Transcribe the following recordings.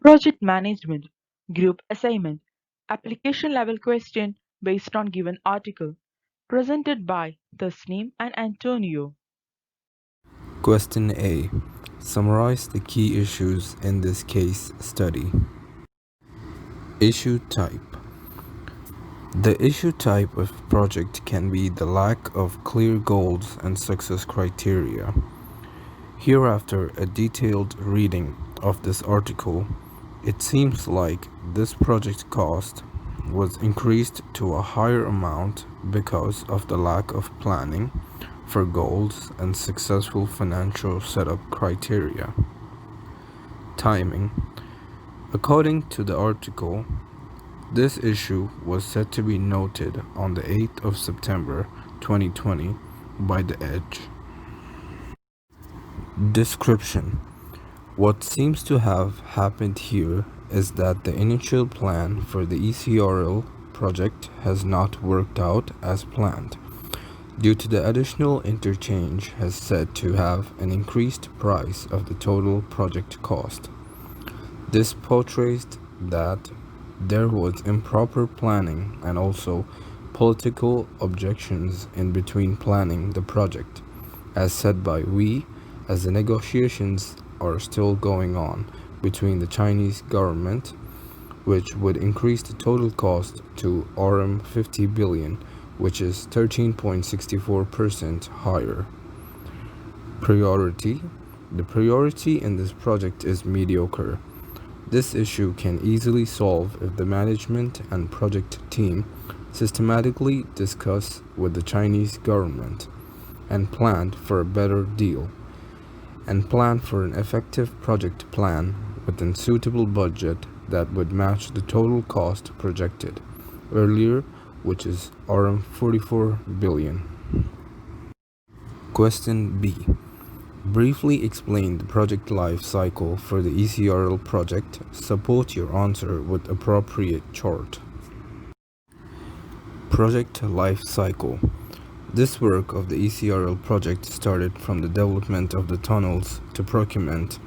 Project management, group assignment, application level question based on given article, presented by Thasneem and Antonio. Question A. Summarize the key issues in this case study. Issue type. The issue type of project can be the lack of clear goals and success criteria. Hereafter a detailed reading of this article, it seems like this project cost was increased to a higher amount because of the lack of planning for goals and successful financial setup criteria. Timing. According to the article, this issue was said to be noted on the 8th of September 2020 by The Edge. Description. What seems to have happened here is that the initial plan for the ECRL project has not worked out as planned, due to the additional interchange has said to have an increased price of the total project cost. This portrays that there was improper planning and also political objections in between planning the project, as said by we, as the negotiations are still going on between the Chinese government, which would increase the total cost to Rm 50 billion, which is 13.64% higher. Priority. The priority in this project is mediocre. This issue can easily solve if the management and project team systematically discuss with the Chinese government and planned for a better deal, and plan for an effective project plan within suitable budget that would match the total cost projected earlier, which is Rm 44 billion. Question B. Briefly explain the project life cycle for the ECRL project. Support your answer with appropriate chart. Project life cycle. This work of the ECRL project started from the development of the tunnels to procurement.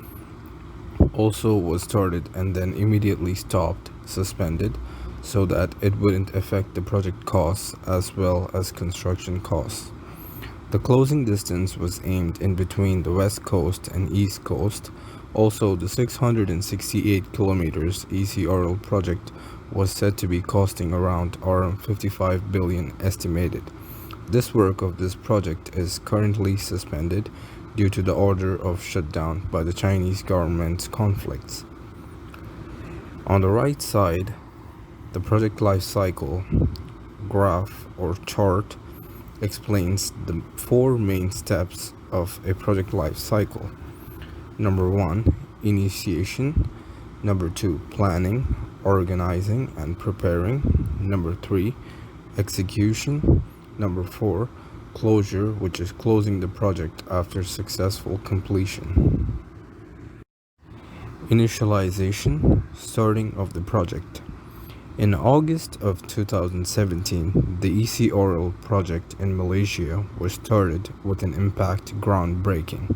Also was started and then immediately stopped, suspended, so that it wouldn't affect the project costs as well as construction costs. The closing distance was aimed in between the west coast and east coast. Also, the 668 kilometers ECRL project was said to be costing around Rm 55 billion estimated. This work of this project is currently suspended due to the order of shutdown by the Chinese government's conflicts. On the right side, the project life cycle graph or chart explains the four main steps of a project life cycle. Number 1, initiation. Number 2, planning, organizing and preparing. Number 3, execution. Number 4, closure, which is closing the project after successful completion. Initialization, starting of the project. In August of 2017, the ECRL project in Malaysia was started with an impact groundbreaking.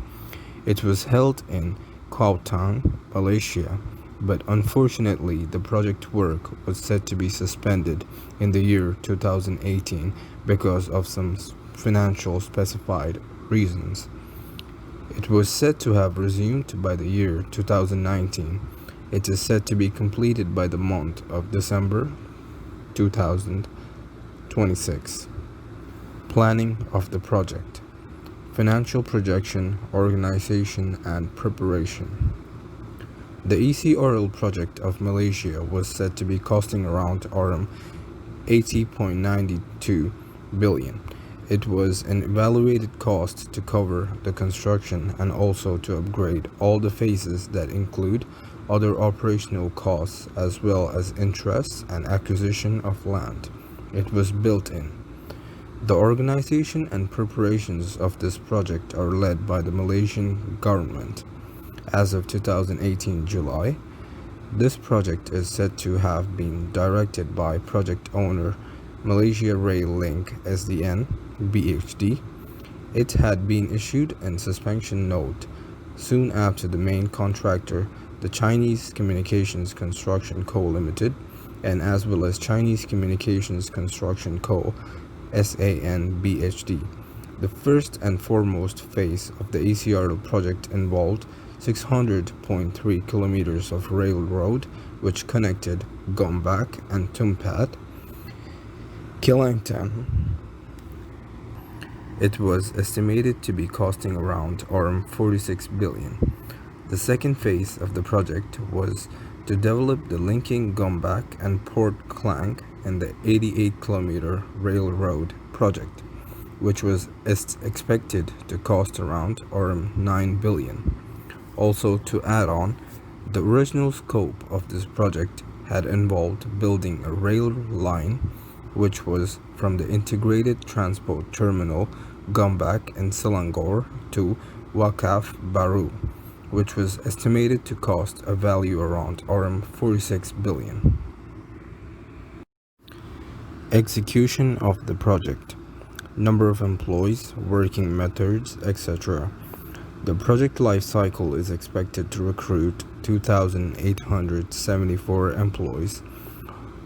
It was held in Kuantan, Malaysia, but unfortunately the project work was said to be suspended in the year 2018 because of some financial specified reasons. It was said to have resumed by the year 2019. It is said to be completed by the month of December 2026. Planning of the project. Financial projection, organization and preparation. The ECRL project of Malaysia was said to be costing around Rm 80.92 billion. It was an evaluated cost to cover the construction and also to upgrade all the phases that include other operational costs as well as interest and acquisition of land. It was built in. The organization and preparations of this project are led by the Malaysian government. As of 2018 July, this project is said to have been directed by project owner Malaysia Rail Link SDN BHD. It had been issued in suspension note soon after the main contractor the Chinese Communications Construction Co. Limited, and as well as Chinese Communications Construction Co. SANBHD. The first and foremost phase of the ECRL project involved 600.3 kilometers of railroad which connected Gombak and Tumpat, Kelantan. It was estimated to be costing around Rm 46 billion. The second phase of the project was to develop the linking Gombak and Port Klang in the 88-kilometer railroad project, which was expected to cost around Rm 9 billion. Also, to add on, the original scope of this project had involved building a rail line which was from the integrated transport terminal Gombak in Selangor to Wakaf Baru, which was estimated to cost a value around Rm 46 billion. Execution of the project, number of employees, working methods, etc. The project life cycle is expected to recruit 2,874 employees,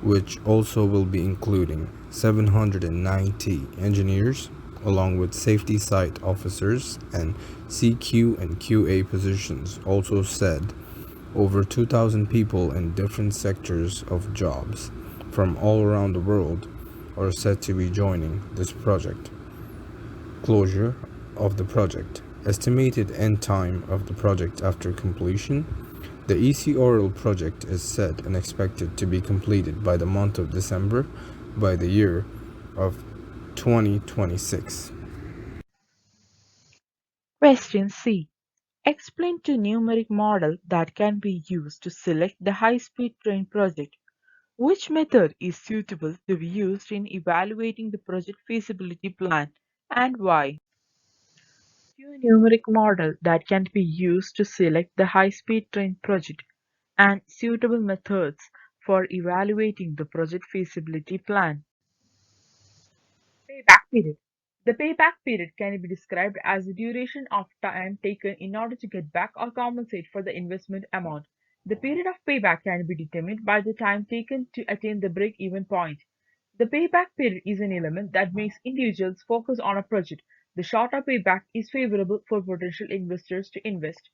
which also will be including 790 engineers, along with safety site officers and CQ and QA positions. Also said, over 2,000 people in different sectors of jobs from all around the world are said to be joining this project. Closure of the project. Estimated end time of the project after completion. The ECRL project is said and expected to be completed by the month of December by the year of 2026. Question C. Explain two numeric model that can be used to select the high-speed train project. Which method is suitable to be used in evaluating the project feasibility plan and why? Two numeric model that can be used to select the high-speed train project and suitable methods for evaluating the project feasibility plan. Payback period. The payback period can be described as the duration of time taken in order to get back or compensate for the investment amount. The period of payback can be determined by the time taken to attain the break-even point. The payback period is an element that makes individuals focus on a project. The shorter payback is favorable for potential investors to invest.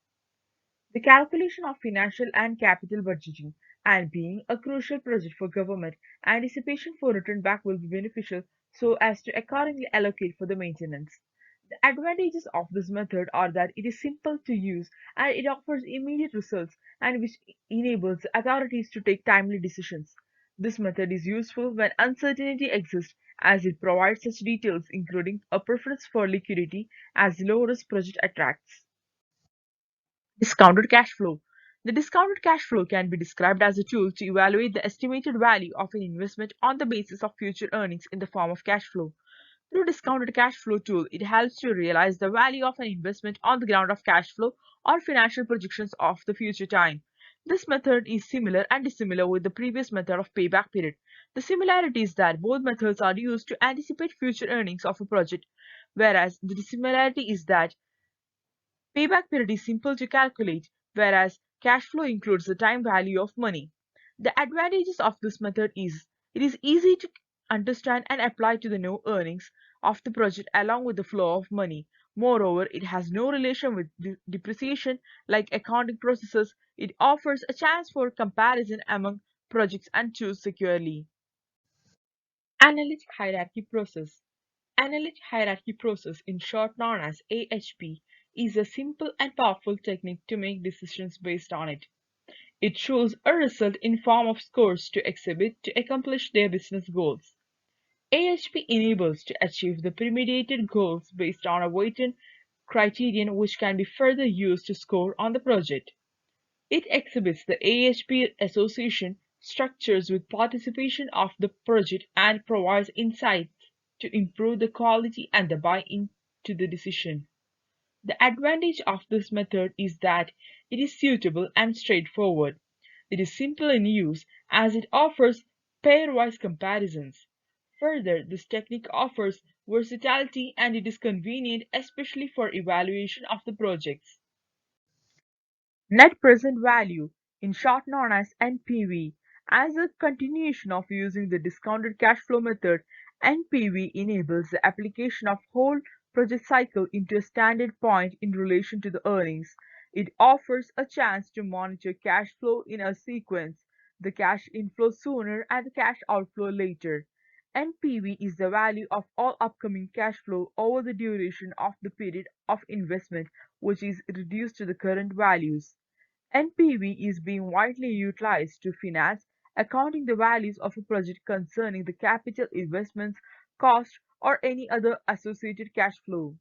The calculation of financial and capital budgeting, and being a crucial project for government, anticipation for return back will be beneficial so as to accordingly allocate for the maintenance. The advantages of this method are that it is simple to use and it offers immediate results and which enables the authorities to take timely decisions. This method is useful when uncertainty exists as it provides such details including a preference for liquidity as the low risk project attracts. Discounted cash flow. The discounted cash flow can be described as a tool to evaluate the estimated value of an investment on the basis of future earnings in the form of cash flow. Through discounted cash flow tool, it helps to realize the value of an investment on the ground of cash flow or financial projections of the future time. This method is similar and dissimilar with the previous method of payback period. The similarity is that both methods are used to anticipate future earnings of a project, whereas the dissimilarity is that payback period is simple to calculate, whereas cash flow includes the time value of money. The advantages of this method is it is easy to understand and apply to the no earnings of the project along with the flow of money. Moreover, it has no relation with depreciation like accounting processes. It offers a chance for comparison among projects and choose securely. Analytic hierarchy process. Analytic hierarchy process, in short known as AHP, is a simple and powerful technique to make decisions based on it. It shows a result in form of scores to exhibit to accomplish their business goals. AHP enables to achieve the premeditated goals based on a weighted criterion which can be further used to score on the project. It exhibits the AHP association structures with participation of the project and provides insights to improve the quality and the buy-in to the decision. The advantage of this method is that it is suitable and straightforward. It is simple in use as it offers pairwise comparisons. Further, this technique offers versatility and it is convenient especially for evaluation of the projects. Net present value, in short known as NPV. As a continuation of using the discounted cash flow method, NPV enables the application of whole project cycle into a standard point in relation to the earnings. It offers a chance to monitor cash flow in a sequence, the cash inflow sooner and the cash outflow later. NPV is the value of all upcoming cash flow over the duration of the period of investment, which is reduced to the current values. NPV is being widely utilized to finance accounting the values of a project concerning the capital investments, cost, or any other associated cash flow.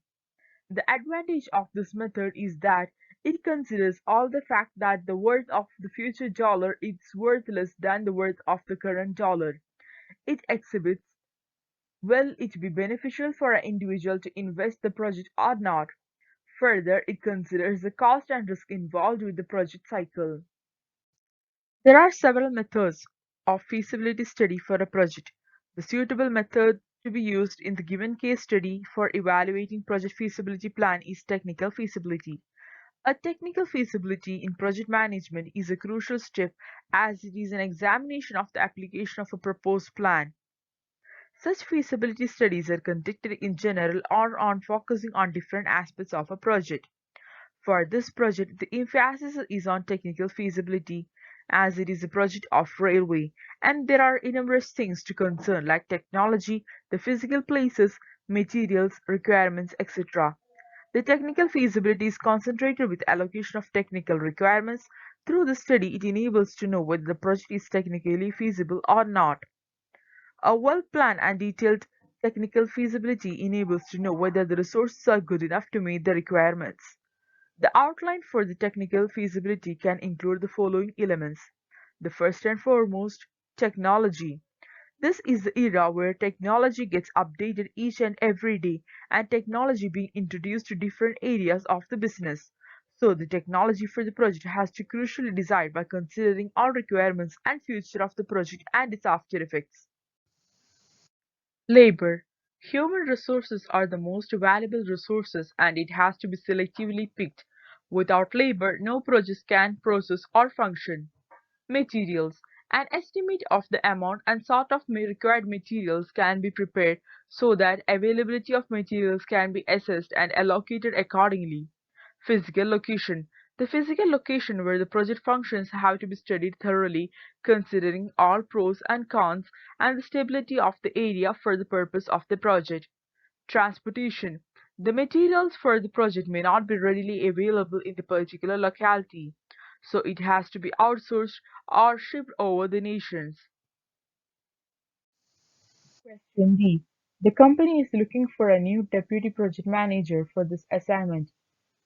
The advantage of this method is that it considers all the fact that the worth of the future dollar is worth less than the worth of the current dollar. It exhibits will it be beneficial for an individual to invest the project or not. Further, it considers the cost and risk involved with the project cycle. There are several methods of feasibility study for a project. The suitable method to be used in the given case study for evaluating project feasibility plan is technical feasibility. A technical feasibility in project management is a crucial step as it is an examination of the application of a proposed plan. Such feasibility studies are conducted in general or on focusing on different aspects of a project. For this project, the emphasis is on technical feasibility, as it is a project of railway, and there are numerous things to concern like technology, the physical places, materials, requirements, etc. The technical feasibility is concentrated with allocation of technical requirements. Through the study, it enables to know whether the project is technically feasible or not. A well-planned and detailed technical feasibility enables to know whether the resources are good enough to meet the requirements. The outline for the technical feasibility can include the following elements. The first and foremost, technology. This is the era where technology gets updated each and every day and technology being introduced to different areas of the business. So the technology for the project has to crucially decide by considering all requirements and future of the project and its after effects. Labor. Human resources are the most valuable resources and it has to be selectively picked. Without labor, no project can process or function. Materials. An estimate of the amount and sort of required materials can be prepared so that availability of materials can be assessed and allocated accordingly. Physical location. The physical location where the project functions have to be studied thoroughly, considering all pros and cons and the stability of the area for the purpose of the project. Transportation. The materials for the project may not be readily available in the particular locality, so it has to be outsourced or shipped over the nations. Question D. The company is looking for a new deputy project manager for this assignment.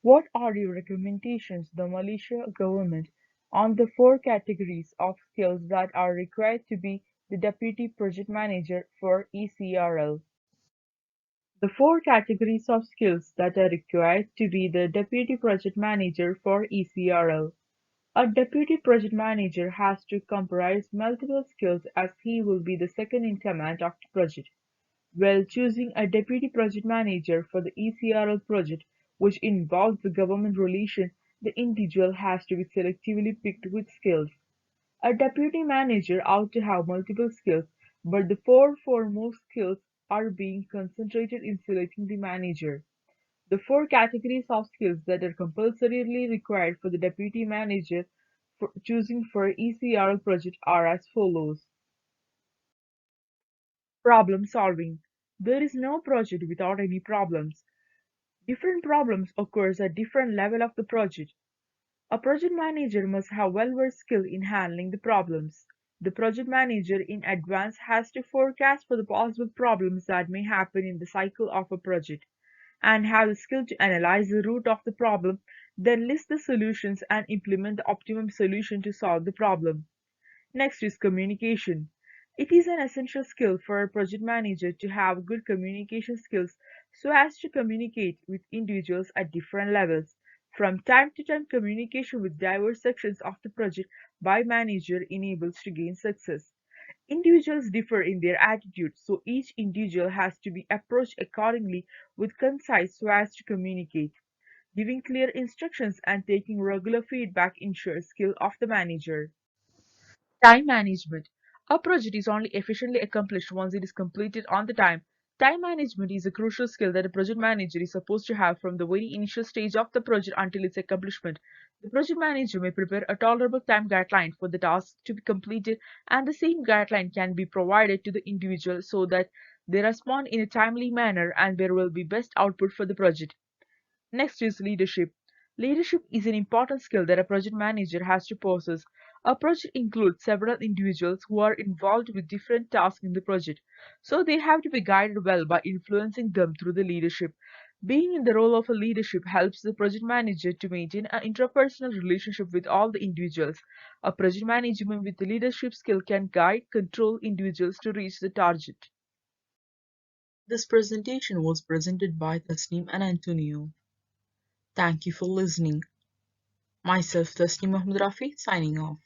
What are your recommendations to the Malaysia government on the four categories of skills that are required to be the deputy project manager for ECRL? The four categories of skills that are required to be the deputy project manager for ECRL. A deputy project manager has to comprise multiple skills as he will be the second in command of the project. While choosing a deputy project manager for the ECRL project, which involves the government relation, the individual has to be selectively picked with skills. A deputy manager ought to have multiple skills, but the four foremost skills are being concentrated in selecting the manager. The four categories of skills that are compulsorily required for the deputy manager for choosing for ECRL project are as follows. Problem solving. There is no project without any problems. Different problems occurs at different level of the project. A project manager must have well-versed skill in handling the problems. The project manager in advance has to forecast for the possible problems that may happen in the cycle of a project and have the skill to analyze the root of the problem, then list the solutions and implement the optimum solution to solve the problem. Next is communication. It is an essential skill for a project manager to have good communication skills so as to communicate with individuals at different levels. From time to time, communication with diverse sections of the project by manager enables to gain success. Individuals differ in their attitude, so each individual has to be approached accordingly with concise so as to communicate. Giving clear instructions and taking regular feedback ensures skill of the manager. Time management. A project is only efficiently accomplished once it is completed on the time. Time management is a crucial skill that a project manager is supposed to have from the very initial stage of the project until its accomplishment. The project manager may prepare a tolerable time guideline for the task to be completed, and the same guideline can be provided to the individual so that they respond in a timely manner and there will be best output for the project. Next is leadership. Leadership is an important skill that a project manager has to possess. A project includes several individuals who are involved with different tasks in the project, so they have to be guided well by influencing them through the leadership. Being in the role of a leadership helps the project manager to maintain an interpersonal relationship with all the individuals. A project management with the leadership skill can guide, control individuals to reach the target. This presentation was presented by Thasneem and Antonio. Thank you for listening. Myself, Thasneem Rafi, signing off.